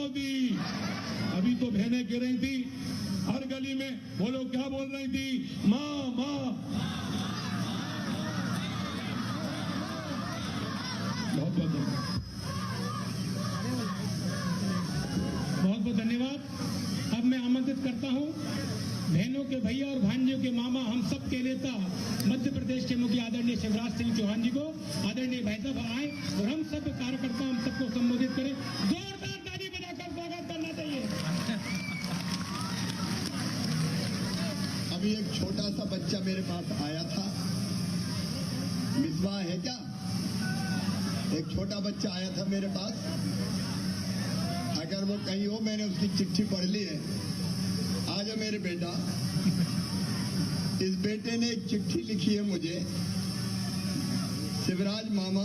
मोदी। अभी तो बहनें कह रही थी हर गली में, बोलो क्या बोल रही थी, माँ माँ। बहुत बहुत धन्यवाद। अब मैं आमंत्रित करता हूं बहनों के भैया और भांजियों के मामा, हम सब के नेता मध्य प्रदेश के मुखिया आदरणीय शिवराज सिंह चौहान जी को, आदरणीय भाई साहब आए और हम सब कार्यकर्ता हम सबको संबोधित करें। जोरदार ताली बजाकर स्वागत करना चाहिए। अभी एक छोटा सा बच्चा मेरे पास आया था, मिसबा है क्या? एक छोटा बच्चा आया था मेरे पास, अगर वो कहीं हो, मैंने उसकी चिट्ठी पढ़ ली है। आजा मेरे बेटा। इस बेटे ने एक चिट्ठी लिखी है मुझे। शिवराज मामा,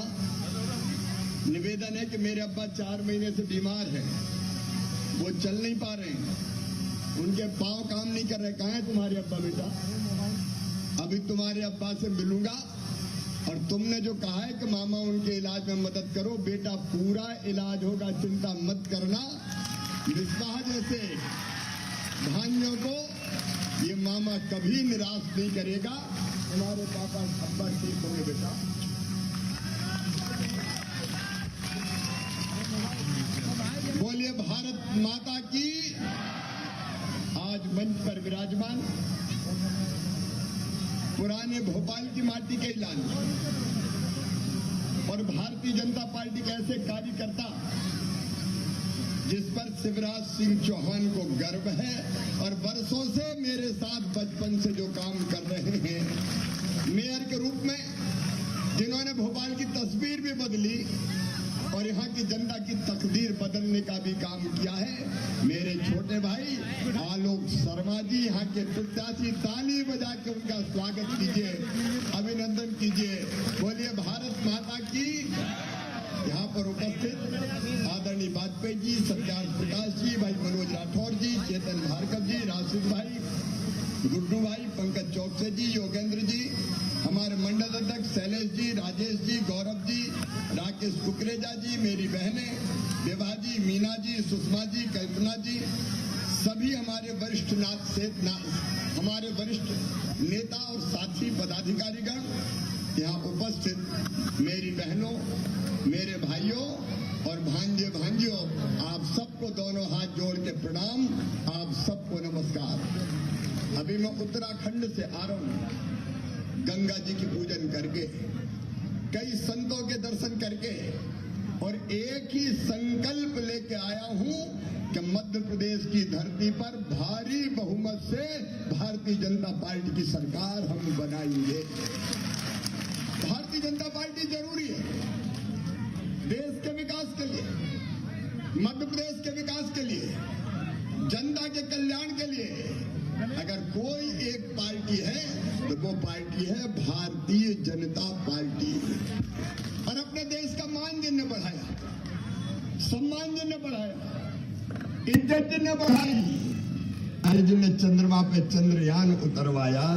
निवेदन है कि मेरे अब्बा 4 महीने से बीमार हैं, वो चल नहीं पा रहे हैं, उनके पांव काम नहीं कर रहे। कहाँ है तुम्हारे अब्बा बेटा? अभी तुम्हारे अब्बा से मिलूंगा और तुमने जो कहा है कि मामा उनके इलाज में मदद करो, बेटा पूरा इलाज होगा, चिंता मत करना। मिसबाह जैसे भाइयों को ये मामा कभी निराश नहीं करेगा। हमारे पापा अब्बा ठीक होंगे बेटा। बोलिए भारत माता की। आज मंच पर विराजमान पुराने भोपाल की माटी के ऐलान और भारतीय जनता पार्टी के ऐसे कार्यकर्ता जिस पर शिवराज सिंह चौहान को गर्व है और वर्षों से मेरे साथ बचपन से जो काम कर रहे हैं, मेयर के रूप में जिन्होंने भोपाल की तस्वीर भी बदली और यहाँ की जनता की तकदीर बदलने का भी काम किया है, मेरे छोटे भाई आलोक शर्मा जी, यहाँ के प्रत्याशी। ताली बजा के उनका स्वागत कीजिए, अभिनंदन कीजिए। बोलिए भारत माता की। यहाँ पर उपस्थित आदरणीय वाजपेयी जी, सत्यार्थ प्रकाश जी, भाई मनोज राठौर जी, चेतन भार्गव जी, राशिद भाई, गुड्डू भाई, पंकज चौकसे जी, योगेंद्र जी, हमारे मंडल अध्यक्ष शैलेश जी, राजेश जी, गौरव जी, राकेश कुकरेजा जी, मेरी बहनें विभा जी, मीना जी, सुषमा जी, कल्पना जी, सभी हमारे वरिष्ठ हमारे वरिष्ठ नेता और साथी पदाधिकारीगण यहाँ उपस्थित, मेरी बहनों, मेरे भाइयों और भांजियों, आप सबको दोनों हाथ जोड़ के प्रणाम, आप सबको नमस्कार। अभी मैं उत्तराखंड से आ रहा हूँ, गंगा जी की पूजन करके, कई संतों के दर्शन करके, और एक ही संकल्प लेके आया हूँ कि मध्य प्रदेश की धरती पर भारी बहुमत से भारतीय जनता पार्टी की सरकार हम बनाएंगे। भारतीय जनता पार्टी जरूरी है देश के विकास के लिए, मध्य प्रदेश के विकास के लिए, जनता के कल्याण के लिए। अगर कोई एक पार्टी है तो वो पार्टी है भारतीय जनता पार्टी। और अपने देश का मान जिनने बढ़ाया, सम्मान जिनने बढ़ाया, इज्जत जिनने बढ़ाई, अरे जिनने चंद्रमा पे चंद्रयान उतरवाया,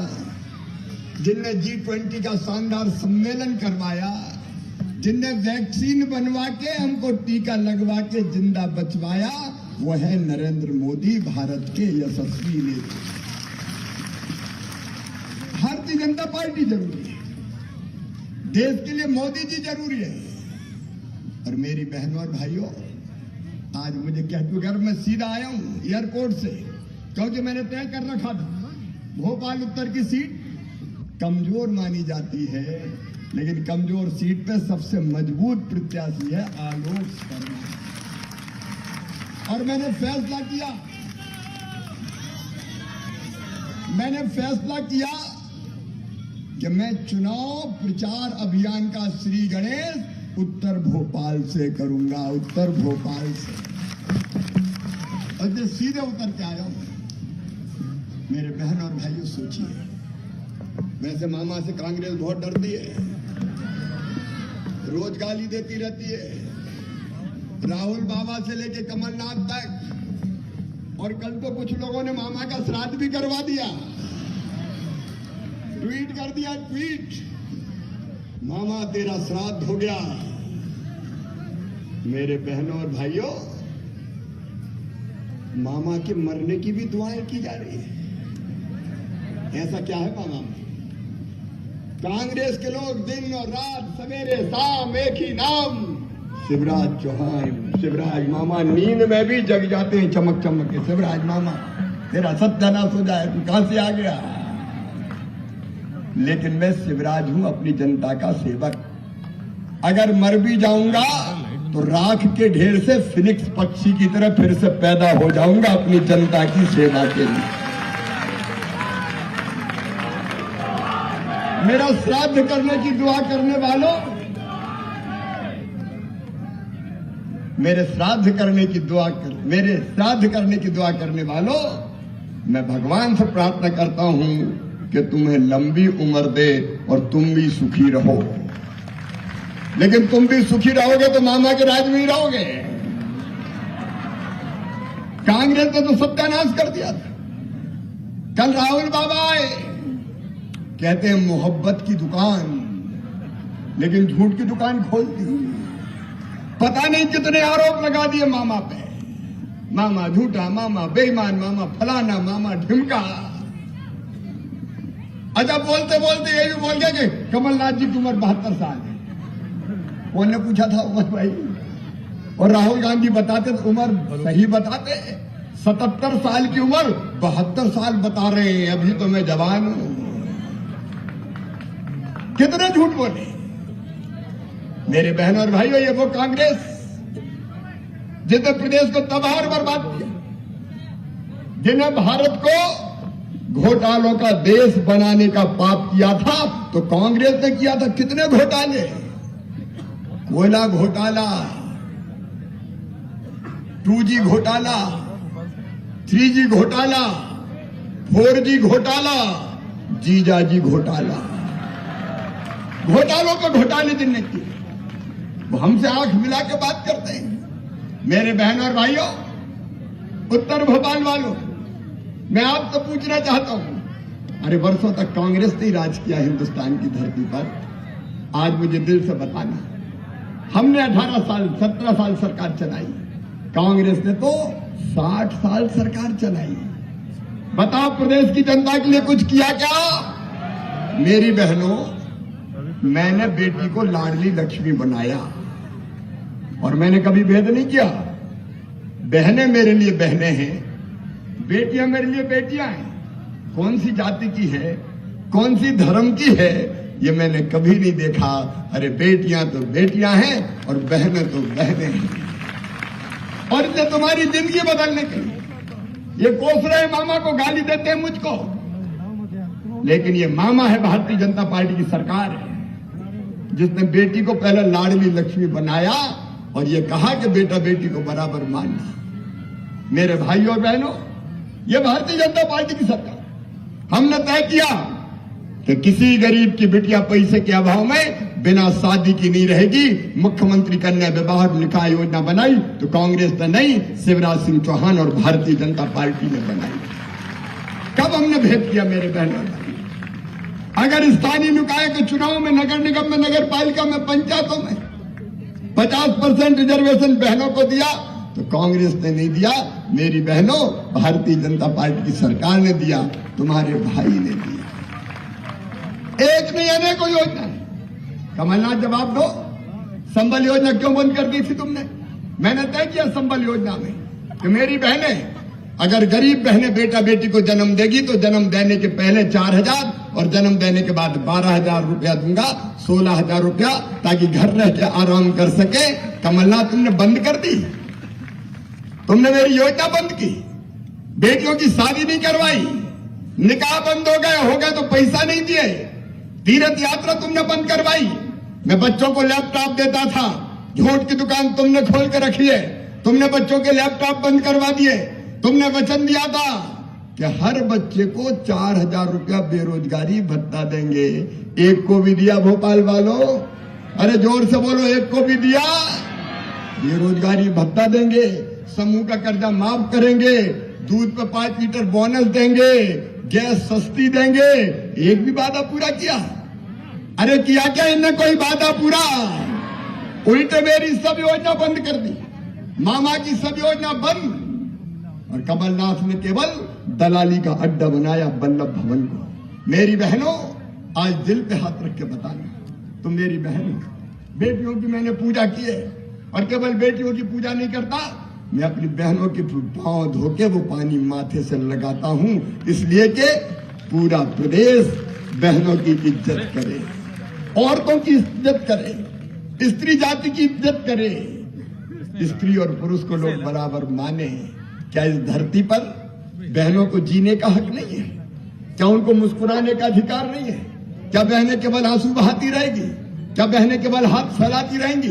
जिनने G20 का शानदार सम्मेलन करवाया, जिनने वैक्सीन बनवा के हमको टीका लगवा के जिंदा बचवाया, वो है नरेंद्र मोदी, भारत के यशस्वी नेता। भारतीय जनता पार्टी जरूरी है, देश के लिए मोदी जी जरूरी है। और मेरी बहनों और भाइयों, आज मुझे क्या, घर में सीधा आया हूं एयरपोर्ट से, क्योंकि मैंने तय कर रखा था भोपाल उत्तर की सीट कमजोर मानी जाती है, लेकिन कमजोर सीट पे सबसे मजबूत प्रत्याशी है आलोक शर्मा। और मैंने फैसला किया कि मैं चुनाव प्रचार अभियान का श्री गणेश उत्तर भोपाल से करूंगा, उत्तर भोपाल से। और जो सीधे उतर के आया हूं, मेरे बहन और भाइयों सोचिए, वैसे मामा से कांग्रेस बहुत डरती है, रोज गाली देती रहती है, राहुल बाबा से लेके कमलनाथ तक। और कल तो कुछ लोगों ने मामा का श्राद्ध भी करवा दिया, ट्वीट कर दिया, ट्वीट, मामा तेरा श्राद्ध हो गया। मेरे बहनों और भाइयों, मामा के मरने की भी दुआएं की जा रही है। ऐसा क्या है मामा में? कांग्रेस के लोग दिन और रात सवेरे शाम एक ही नाम, शिवराज चौहान। शिवराज मामा नींद में भी जग जाते हैं चमक चमक के। शिवराज मामा तेरा सत्यानाश हो जाए, तू कहां से आ गया? लेकिन मैं शिवराज हूं, अपनी जनता का सेवक। अगर मर भी जाऊंगा तो राख के ढेर से फिनिक्स पक्षी की तरह फिर से पैदा हो जाऊंगा अपनी जनता की सेवा के लिए। मेरा श्राद्ध करने की दुआ करने वालों, मेरे श्राद्ध करने की दुआ करने वालों, मैं भगवान से प्रार्थना करता हूं कि तुम्हें लंबी उम्र दे और तुम भी सुखी रहो। लेकिन तुम भी सुखी रहोगे तो मामा के राज में ही रहोगे। कांग्रेस ने तो सत्यानाश कर दिया था। कल राहुल बाबा आए, कहते हैं मोहब्बत की दुकान, लेकिन झूठ की दुकान खोल दी। पता नहीं कितने आरोप लगा दिए मामा पे। मामा झूठा, मामा बेईमान, मामा फलाना, मामा ढिमका। अच्छा, बोलते बोलते ये भी बोल गया कि कमलनाथ जी की उम्र 72 साल है। कौन ने पूछा था उम्र भाई? और राहुल गांधी बताते तो उम्र सही बताते, 77 साल की उम्र 72 साल बता रहे हैं। अभी तो मैं जवान हूं। कितने झूठ बोले मेरे बहन और भाइयों। ये वो कांग्रेस जिसने प्रदेश को तबाह और बर्बाद किया, जिन्हें भारत को घोटालों का देश बनाने का पाप किया था, तो कांग्रेस ने किया था। कितने घोटाले? कोयला घोटाला, 2G घोटाला, 3G घोटाला, 4G घोटाला, जीजाजी घोटाला। घोटालों पे घोटाले जिनने किए, वो हमसे आंख मिला के बात करते हैं। मेरे बहन और भाइयों, उत्तर भोपाल वालों, मैं आपसे पूछना चाहता हूं, अरे वर्षों तक कांग्रेस ने राज किया हिंदुस्तान की धरती पर। आज मुझे दिल से बताना, हमने 18 साल 17 साल सरकार चलाई, कांग्रेस ने तो 60 साल सरकार चलाई। बताओ प्रदेश की जनता के लिए कुछ किया क्या? मेरी बहनों, मैंने बेटी को लाडली लक्ष्मी बनाया और मैंने कभी भेद नहीं किया। बहनें मेरे लिए बहनें हैं, बेटियां मेरे लिए बेटियां हैं। कौन सी जाति की है, कौन सी धर्म की है, ये मैंने कभी नहीं देखा। अरे बेटियां तो बेटियां हैं और बहनें तो बहनें हैं। और इसे तुम्हारी जिंदगी बदलने के लिए ये कोस रहे मामा को, गाली देते हैं मुझको, लेकिन ये मामा है भारतीय जनता पार्टी की सरकार है, जिसने बेटी को पहले लाडली लक्ष्मी बनाया और ये कहा कि बेटा बेटी को बराबर मानना। मेरे भाइयों और बहनों, ये भारतीय जनता पार्टी की सरकार। हमने तय किया कि किसी गरीब की बिटिया पैसे के अभाव में बिना शादी की नहीं रहेगी। मुख्यमंत्री कन्या विवाह निकाह योजना बनाई तो कांग्रेस ने नहीं, शिवराज सिंह चौहान और भारतीय जनता पार्टी ने बनाई। कब हमने भेद किया मेरे बहनों? अगर स्थानीय निकाय के चुनाव में, नगर निगम में, नगर पालिका में, पंचायतों में 50% रिजर्वेशन बहनों को दिया तो कांग्रेस ने नहीं दिया। मेरी बहनों, भारतीय जनता पार्टी की सरकार ने दिया, तुम्हारे भाई ने दिया। एक नहीं अनेकों योजना है। कमलनाथ जवाब दो, संबल योजना क्यों बंद कर दी थी तुमने? मैंने तय किया संबल योजना में कि मेरी बहनें, अगर गरीब बहनें बेटा बेटी को जन्म देगी तो जन्म देने के पहले 4,000 और जन्म देने के बाद 12,000 रुपया दूंगा, 16,000 रुपया, ताकि घर रह के आराम कर सके। कमलनाथ तुमने बंद कर दी, तुमने मेरी योजना बंद की। बेटियों की शादी नहीं करवाई, निकाह बंद हो गए तो पैसा नहीं दिए। तीर्थ यात्रा तुमने बंद करवाई। मैं बच्चों को लैपटॉप देता था, झूठ की दुकान तुमने खोल के रखी है। तुमने बच्चों के लैपटॉप बंद करवा दिए। तुमने वचन दिया था कि हर बच्चे को 4,000 रुपया बेरोजगारी भत्ता देंगे। एक को भी दिया भोपाल वालों? अरे जोर से बोलो, एक को भी दिया? बेरोजगारी भत्ता देंगे, समूह का कर्जा माफ करेंगे, दूध पे 5 लीटर बोनस देंगे, गैस सस्ती देंगे। एक भी वादा पूरा किया? अरे किया क्या इनने कोई वादा पूरा? उल्टे मेरी सब योजना बंद कर दी, मामा की सब योजना बंद। और कमलनाथ ने केवल दलाली का अड्डा बनाया वल्लभ भवन को। मेरी बहनों, आज दिल पे हाथ रख के बताना, तुम मेरी बहन हो, बेटियों की मैंने पूजा की है, और केवल बेटियों की पूजा नहीं करता, मैं अपनी बहनों की पांव धोके वो पानी माथे से लगाता हूं, इसलिए कि पूरा प्रदेश बहनों की इज्जत करे, औरतों की इज्जत करे, स्त्री जाति की इज्जत करे, स्त्री और पुरुष को लोग बराबर माने। क्या इस धरती पर बहनों को जीने का हक नहीं है? क्या उनको मुस्कुराने का अधिकार नहीं है? क्या बहनें केवल आंसू बहाती रहेगी? क्या बहनें केवल हाथ फैलाती रहेंगी?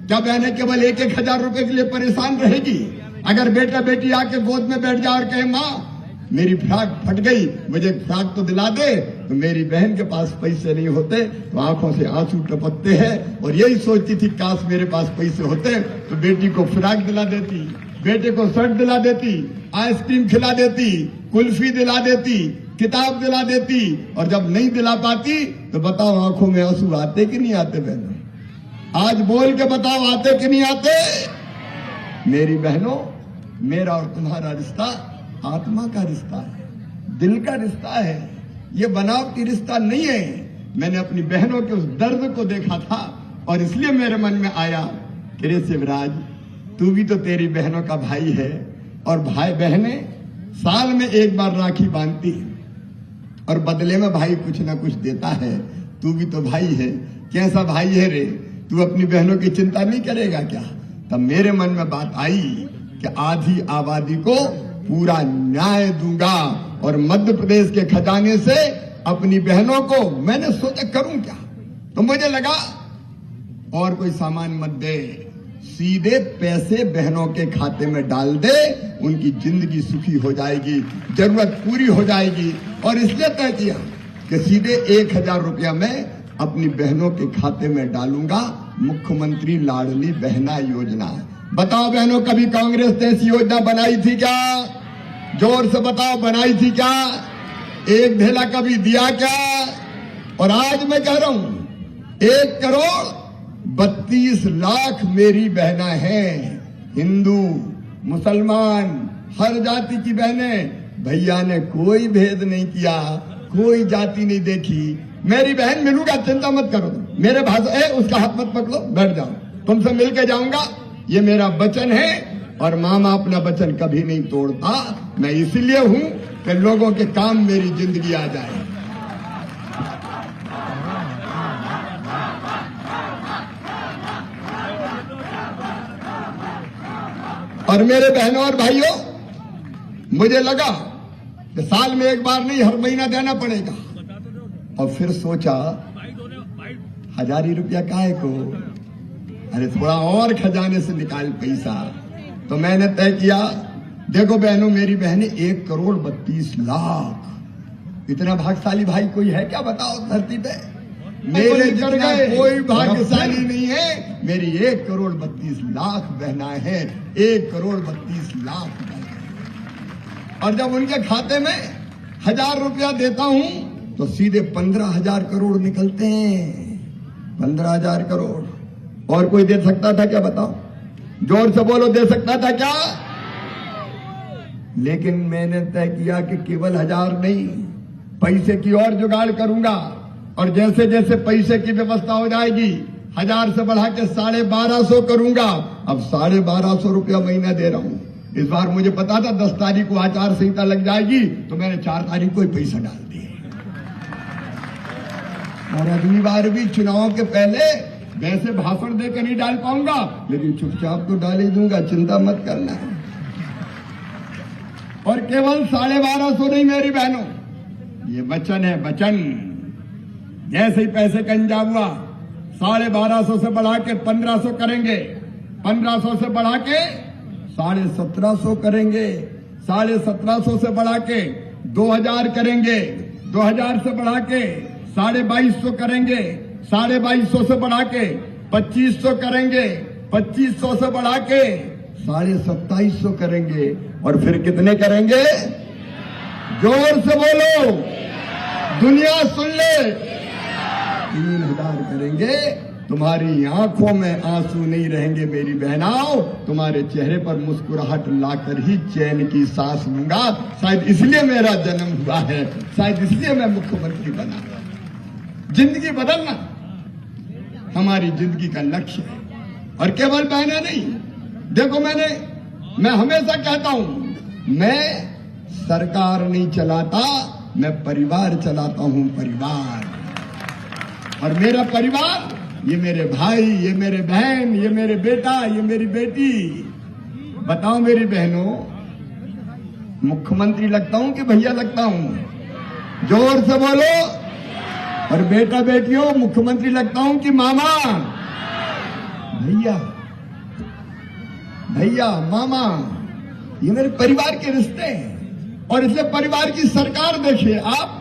क्या बहनें केवल 1-1 रुपए के लिए परेशान रहेगी? अगर बेटा बेटी आके गोद में बैठ जाए और कहे माँ मेरी फ्राक फट गई, मुझे फ्राक तो दिला दे, तो मेरी बहन के पास पैसे नहीं होते तो आंखों से आंसू टपकते हैं और यही सोचती थी काश मेरे पास पैसे होते तो बेटी को फ्राक दिला देती, बेटे को शर्ट दिला देती, आइसक्रीम खिला देती, कुल्फी दिला देती, किताब दिला देती। और जब नहीं दिला पाती तो बताओ आंखों में आंसू आते कि नहीं आते? बहनों आज बोल के बताओ, आते कि नहीं आते? मेरी बहनों, मेरा और तुम्हारा रिश्ता आत्मा का रिश्ता है, दिल का रिश्ता है, ये बनावटी रिश्ता नहीं है। मैंने अपनी बहनों के उस दर्द को देखा था और इसलिए मेरे मन में आया कि रे शिवराज, तू भी तो तेरी बहनों का भाई है और भाई बहनें साल में एक बार राखी बांधती है और बदले में भाई कुछ ना कुछ देता है। तू भी तो भाई है, कैसा भाई है रे? तू अपनी बहनों की चिंता नहीं करेगा क्या? तब मेरे मन में बात आई कि आधी आबादी को पूरा न्याय दूंगा और मध्य प्रदेश के खजाने से अपनी बहनों को, मैंने सोचा करूं क्या, तो मुझे लगा और कोई सामान मत दे, सीधे पैसे बहनों के खाते में डाल दे, उनकी जिंदगी सुखी हो जाएगी, जरूरत पूरी हो जाएगी। और इसलिए तय किया कि सीधे 1000 रुपया मैं अपनी बहनों के खाते में डालूंगा, मुख्यमंत्री लाडली बहना योजना। बताओ बहनों, कभी कांग्रेस ने ऐसी योजना बनाई थी क्या? जोर से बताओ, बनाई थी क्या? एक ढेला कभी दिया क्या? और आज मैं कह रहा हूं 1,32,00,000 मेरी बहना हैं, हिंदू मुसलमान हर जाति की बहनें। भैया ने कोई भेद नहीं किया, कोई जाति नहीं देखी। मेरी बहन मिलूंगा, चिंता मत करो। मेरे भाषा उसका हाथ मत पकड़ो, बैठ जाओ, तुमसे मिलके जाऊंगा, ये मेरा वचन है। और मामा अपना वचन कभी नहीं तोड़ता। मैं इसलिए हूं कि लोगों के काम मेरी जिंदगी आ जाए। और मेरे बहनों और भाइयों, मुझे लगा कि साल में एक बार नहीं, हर महीना देना पड़ेगा। और फिर सोचा 1000 रुपया काहे को, अरे थोड़ा और खजाने से निकाल पैसा। तो मैंने तय किया, देखो बहनों, मेरी बहनें 1,32,00,000, इतना भाग्यशाली भाई कोई है क्या बताओ धरती पे? मेरे जितना कोई भाग्यशाली नहीं है। मेरी 1,32,00,000 बहनाएं हैं, 1,32,00,000 बहनाएं। और जब उनके खाते में 1000 रुपया देता हूं तो सीधे 15,000 करोड़ निकलते हैं। 15,000 करोड़। और कोई दे सकता था क्या बताओ? जोर से बोलो, दे सकता था क्या? लेकिन मैंने तय किया कि केवल 1000 नहीं, पैसे की और जुगाड़ करूंगा। और जैसे जैसे पैसे की व्यवस्था हो जाएगी, 1000 से बढ़ा के 1250 करूंगा। अब 1250 रुपया महीना दे रहा हूं। इस बार मुझे पता था 10 तारीख को आचार संहिता लग जाएगी, तो मैंने 4 तारीख को ही पैसा डाल दिया। और अगली बार भी चुनाव के पहले वैसे भाषण देकर नहीं डाल पाऊंगा, लेकिन चुपचाप तो डाल ही दूंगा, चिंता मत करना। और केवल 1250 नहीं मेरी बहनों, ये वचन है, वचन। जैसे ही पैसे का इंतजाम हुआ, 1250 से बढ़ा के 1500 करेंगे, 1500 से बढ़ा के 1750 करेंगे, 1750 से बढ़ा के 2000 करेंगे, 2000 से बढ़ा के 2250 करेंगे, 2250 से बढ़ा के 2500 करेंगे, 2500 से बढ़ा के 2750 करेंगे। और फिर कितने करेंगे? जोर से बोलो, दुनिया सुन ले। 3000 करेंगे तुम्हारी आंखों में आंसू नहीं रहेंगे मेरी बहनाओं, तुम्हारे चेहरे पर मुस्कुराहट लाकर ही चैन की सांस लूंगा। शायद इसलिए मेरा जन्म हुआ है, शायद इसलिए मैं मुख्यमंत्री बना। जिंदगी बदलना हमारी जिंदगी का लक्ष्य है, और केवल बहने नहीं। देखो मैं हमेशा कहता हूं, मैं सरकार नहीं चलाता, मैं परिवार चलाता हूं, परिवार। और मेरा परिवार, ये मेरे भाई, ये मेरे बहन, ये मेरे बेटा, ये मेरी बेटी। बताओ मेरी बहनों, मुख्यमंत्री लगता हूं कि भैया लगता हूं? जोर से बोलो। और बेटा बेटियों, मुख्यमंत्री लगता हूं कि मामा? भैया, भैया, मामा, ये मेरे परिवार के रिश्ते हैं। और इसलिए परिवार की सरकार देखिए। आप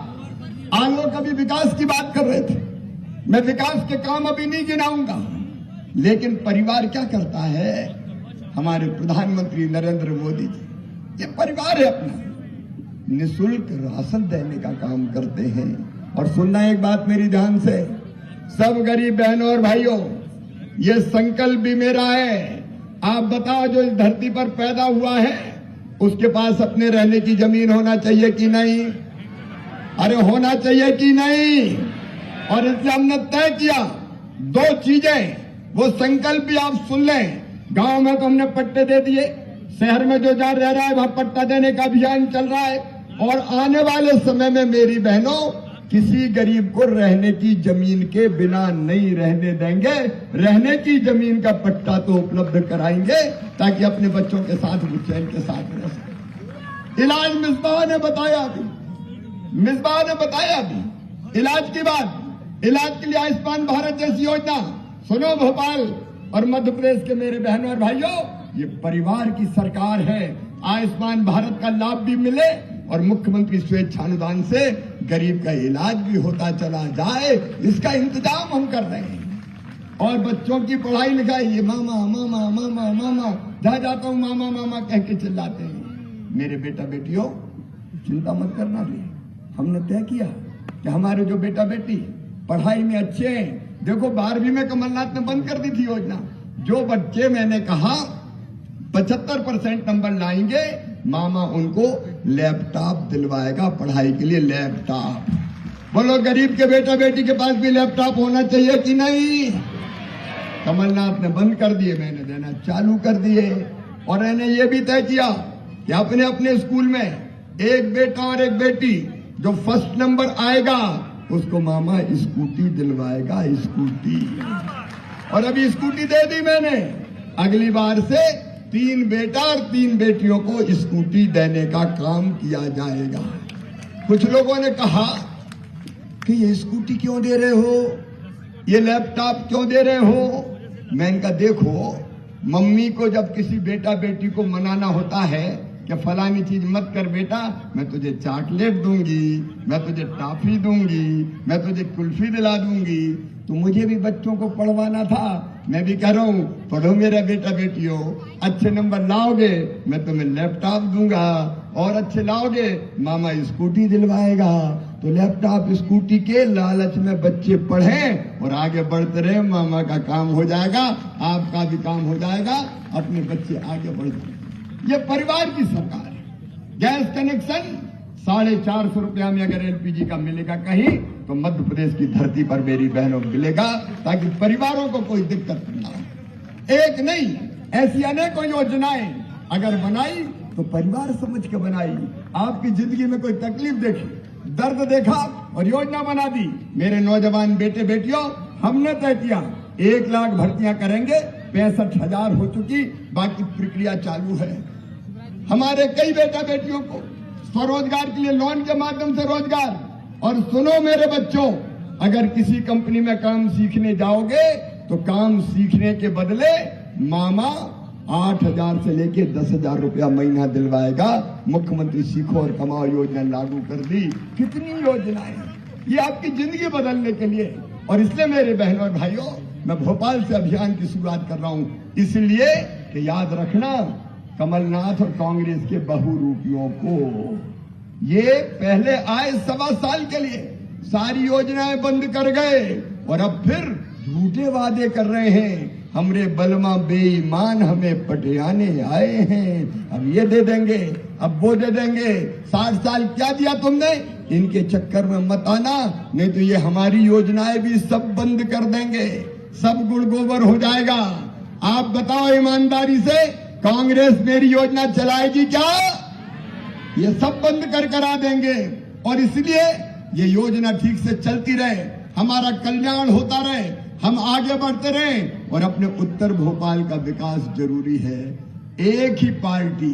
लोग कभी विकास की बात कर रहे थे, मैं विकास के काम अभी नहीं गिनाऊंगा, लेकिन परिवार क्या करता है? हमारे प्रधानमंत्री नरेंद्र मोदी जी, ये परिवार है अपना, निःशुल्क राशन देने का काम करते हैं। और सुनना एक बात मेरी ध्यान से, सब गरीब बहनों और भाइयों, ये संकल्प भी मेरा है। आप बताओ, जो इस धरती पर पैदा हुआ है उसके पास अपने रहने की जमीन होना चाहिए कि नहीं? अरे होना चाहिए कि नहीं? और इसलिए हमने तय किया 2 चीजें, वो संकल्प भी आप सुन लें। गांव में तो हमने पट्टे दे दिए, शहर में जो जहां रह रहा है वहां पट्टा देने का अभियान चल रहा है। और आने वाले समय में मेरी बहनों, किसी गरीब को रहने की जमीन के बिना नहीं रहने देंगे। रहने की जमीन का पट्टा तो उपलब्ध कराएंगे ताकि अपने बच्चों के साथ वो चैन के साथ रह सके। इलाज मिसबाह ने बताया अभी इलाज की बात। इलाज के लिए आयुष्मान भारत जैसी योजना सुनो। भोपाल और मध्य प्रदेश के मेरे बहनों और भाइयों, ये परिवार की सरकार है। आयुष्मान भारत का लाभ भी मिले और मुख्यमंत्री स्वेच्छानुदान से गरीब का इलाज भी होता चला जाए, इसका इंतजाम हम कर रहे हैं। और बच्चों की पढ़ाई लिखाई, ये मामा मामा मामा मामा, जहां जाता हूं मामा मामा कह के चिल्लाते हैं। मेरे बेटा बेटियों, चिंता मत करना भी, हमने तय किया कि हमारे जो बेटा बेटी पढ़ाई में अच्छे हैं। देखो 12वीं में कमलनाथ ने बंद कर दी थी योजना। जो बच्चे मैंने कहा 75% नंबर लाएंगे, मामा उनको लैपटॉप दिलवाएगा पढ़ाई के लिए। लैपटॉप, बोलो गरीब के बेटा बेटी के पास भी लैपटॉप होना चाहिए कि नहीं? कमलनाथ ने बंद कर दिए, मैंने देना चालू कर दिए। और मैंने ये भी तय किया कि अपने अपने स्कूल में एक बेटा और एक बेटी जो फर्स्ट नंबर आएगा उसको मामा स्कूटी दिलवाएगा, स्कूटी। और अभी स्कूटी दे दी मैंने, अगली बार से 3 बेटा और 3 बेटियों को स्कूटी देने का काम किया जाएगा। कुछ लोगों ने कहा कि ये स्कूटी क्यों दे रहे हो, ये लैपटॉप क्यों दे रहे हो? मैं इनका, देखो मम्मी को जब किसी बेटा बेटी को मनाना होता है कि फलानी चीज मत कर बेटा, मैं तुझे चॉकलेट दूंगी, मैं तुझे टॉफी दूंगी, मैं तुझे कुल्फी दिला दूंगी। तो मुझे भी बच्चों को पढ़वाना था, मैं भी कह रहा हूं पढ़ो मेरा बेटा बेटियों, अच्छे नंबर लाओगे मैं तुम्हें लैपटॉप दूंगा, और अच्छे लाओगे मामा स्कूटी दिलवाएगा। तो लैपटॉप स्कूटी के लालच में बच्चे पढ़ें और आगे बढ़ते रहे, मामा का काम हो जाएगा, आपका भी काम हो जाएगा, अपने बच्चे आगे बढ़ते। ये परिवार की सरकार है। गैस कनेक्शन 450 रुपया में अगर एलपीजी का मिलेगा कहीं, तो मध्य प्रदेश की धरती पर मेरी बहनों मिलेगा, ताकि परिवारों को कोई दिक्कत ना हो। एक नहीं, ऐसी अनेकों योजनाएं अगर बनाई तो परिवार समझ के बनाई। आपकी जिंदगी में कोई तकलीफ देखी, दर्द देखा और योजना बना दी। मेरे नौजवान बेटे बेटियों, हमने तय किया 1 लाख भर्तियां करेंगे, 65,000 हो चुकी, बाकी प्रक्रिया चालू है। हमारे कई बेटा बेटियों को स्वरोजगार के लिए लोन के माध्यम से रोजगार। और सुनो मेरे बच्चों, अगर किसी कंपनी में काम सीखने जाओगे तो काम सीखने के बदले मामा 8,000 से लेके 10,000 रुपया महीना दिलवाएगा। मुख्यमंत्री सीखो और कमाओ योजना लागू कर दी। कितनी योजनाएं, ये आपकी जिंदगी बदलने के लिए। और इसलिए मेरे बहनों और भाइयों, मैं भोपाल से अभियान की शुरुआत कर रहा हूं, इसलिए कि याद रखना, कमलनाथ और कांग्रेस के बहुरूपियों को ये पहले आए 1.25 साल के लिए सारी योजनाएं बंद कर गए, और अब फिर झूठे वादे कर रहे हैं। हमरे बलमा बेईमान हमें पटियाने आए हैं, अब ये दे देंगे, अब वो दे देंगे। 60 साल क्या दिया तुमने? इनके चक्कर में मत आना, नहीं तो ये हमारी योजनाएं भी सब बंद कर देंगे, सब गुड़ गोबर हो जाएगा। आप बताओ ईमानदारी से, कांग्रेस मेरी योजना चलाएगी क्या? ये सब बंद कर करा देंगे। और इसलिए ये योजना ठीक से चलती रहे, हमारा कल्याण होता रहे, हम आगे बढ़ते रहें और अपने उत्तर भोपाल का विकास जरूरी है। एक ही पार्टी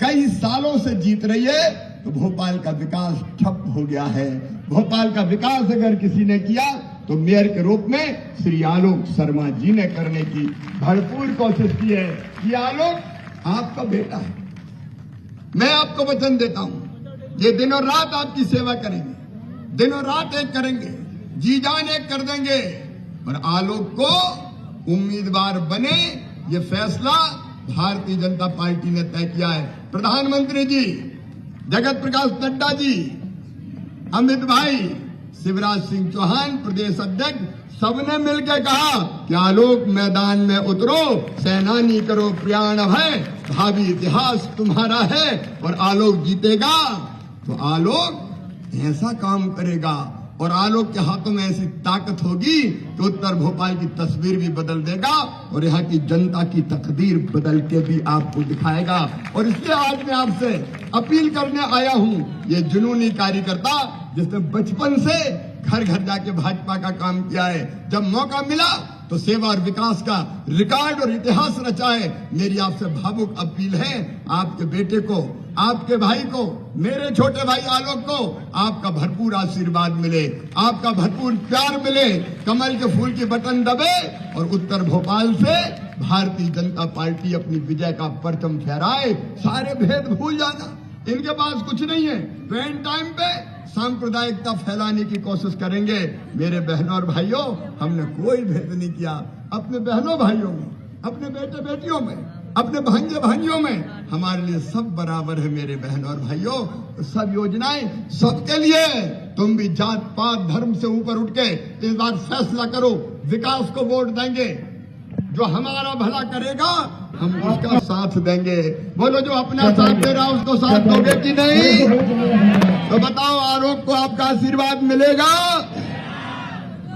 कई सालों से जीत रही है तो भोपाल का विकास ठप हो गया है। भोपाल का विकास अगर किसी ने किया तो मेयर के रूप में श्री आलोक शर्मा जी ने करने की भरपूर कोशिश की है। ये आलोक आपका बेटा है, मैं आपको वचन देता हूं, ये दिनों रात आपकी सेवा करेंगे, दिनों रात एक करेंगे, जी जान एक कर देंगे। और आलोक को उम्मीदवार बने, ये फैसला भारतीय जनता पार्टी ने तय किया है। प्रधानमंत्री जी, जगत प्रकाश नड्डा जी, अमित भाई, शिवराज सिंह चौहान प्रदेश अध्यक्ष, सबने मिलकर कहा कि आलोक मैदान में उतरो, सेनानी करो प्रयाण है, भावी इतिहास तुम्हारा है। और आलोक जीतेगा तो आलोक ऐसा काम करेगा और आलोक के हाथों में ऐसी ताकत होगी कि उत्तर भोपाल की तस्वीर भी बदल देगा और यहाँ की जनता की तकदीर बदल के भी आपको दिखाएगा। और इसलिए आज मैं आपसे अपील करने आया हूँ, ये जुनूनी कार्यकर्ता जिसने बचपन से घर घर जाके भाजपा का काम किया है, जब मौका मिला तो सेवा और विकास का रिकॉर्ड और इतिहास रचा है। मेरी आपसे भावुक अपील है, आपके बेटे को, आपके भाई को, मेरे छोटे भाई आलोक को आपका भरपूर आशीर्वाद मिले, आपका भरपूर प्यार मिले, कमल के फूल की बटन दबे और उत्तर भोपाल से भारतीय जनता पार्टी अपनी विजय का परचम फहराए। सारे भेद भूल जाना, इनके पास कुछ नहीं है। ट्रेन टाइम पे सांप्रदायिकता फैलाने की कोशिश करेंगे। मेरे बहनों और भाइयों, हमने कोई भेद नहीं किया। अपने बहनों भाइयों में, अपने बेटे बेटियों में, अपने भांजे भांजियों में हमारे लिए सब बराबर है। मेरे बहनों और भाइयों, सब योजनाएं सबके लिए। तुम भी जात पात धर्म से ऊपर उठ के इस बार फैसला करो, विकास को वोट देंगे। जो हमारा भला करेगा हम उसका साथ देंगे। बोलो, जो अपना साथ दे रहा उसको साथ दोगे कि नहीं? तो बताओ, आलोक को आपका आशीर्वाद मिलेगा?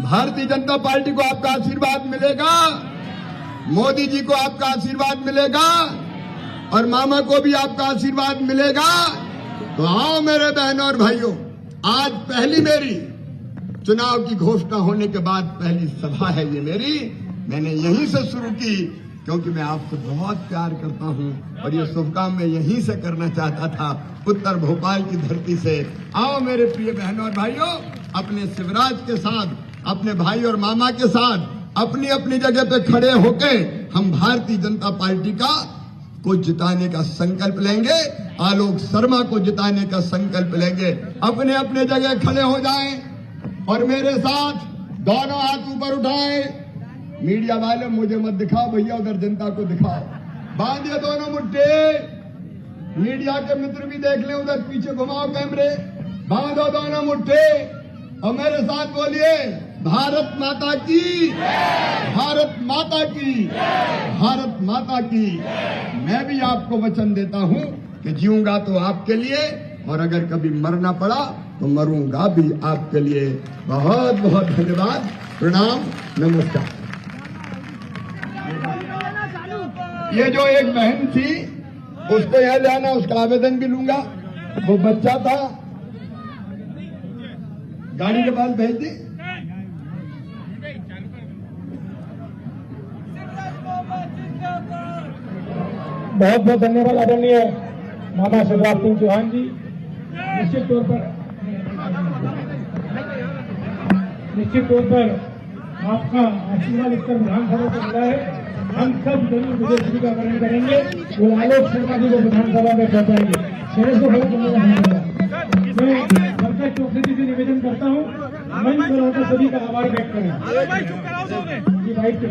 भारतीय जनता पार्टी को आपका आशीर्वाद मिलेगा? मोदी जी को आपका आशीर्वाद मिलेगा? और मामा को भी आपका आशीर्वाद मिलेगा? तो आओ मेरे बहनों और भाइयों, आज पहली मेरी चुनाव की घोषणा होने के बाद पहली सभा है ये मेरी। मैंने यहीं से शुरू की क्योंकि मैं आपसे बहुत प्यार करता हूं और ये शुभ काम मैं यहीं से करना चाहता था, उत्तर भोपाल की धरती से। आओ मेरे प्रिय बहनों और भाइयों, अपने शिवराज के साथ, अपने भाई और मामा के साथ अपनी अपनी जगह पे खड़े होके हम भारतीय जनता पार्टी को जिताने का संकल्प लेंगे, आलोक शर्मा को जिताने का संकल्प लेंगे। अपने अपने जगह खड़े हो जाएं और मेरे साथ दोनों हाथ ऊपर उठाएं। मीडिया वाले मुझे मत दिखाओ भैया, उधर जनता को दिखाओ। बांधिए दोनों मुट्ठे। मीडिया के मित्र भी देख ले, उधर पीछे घुमाओ कैमरे। बांधो दोनों मुट्ठे और मेरे साथ बोलिए, भारत माता की, भारत माता की, भारत माता की। मैं भी आपको वचन देता हूं कि जीऊंगा तो आपके लिए और अगर कभी मरना पड़ा तो मरूंगा भी आपके लिए। बहुत बहुत धन्यवाद, प्रणाम, नमस्कार। ये जो एक बहन थी उसको यहाँ जाना, उसका आवेदन भी लूंगा। वो बच्चा था, गाड़ी के पास भेज दी। बहुत बहुत धन्यवाद आदरणीय मामा शिवराज सिंह चौहान जी। निश्चित तौर पर आपका आशीर्वाद उत्तर विधानसभा को मिला है। हम सब जरूर विजय का वर्णन करेंगे वो आलोक शर्मा जी को विधानसभा में पहुंचाएंगे। शहर को बहुत धन्यवाद। मैं सरकार चौकसी जी से निवेदन करता हूँ, मंच पर होकर सभी का आभार व्यक्त करें। जी, बाइक के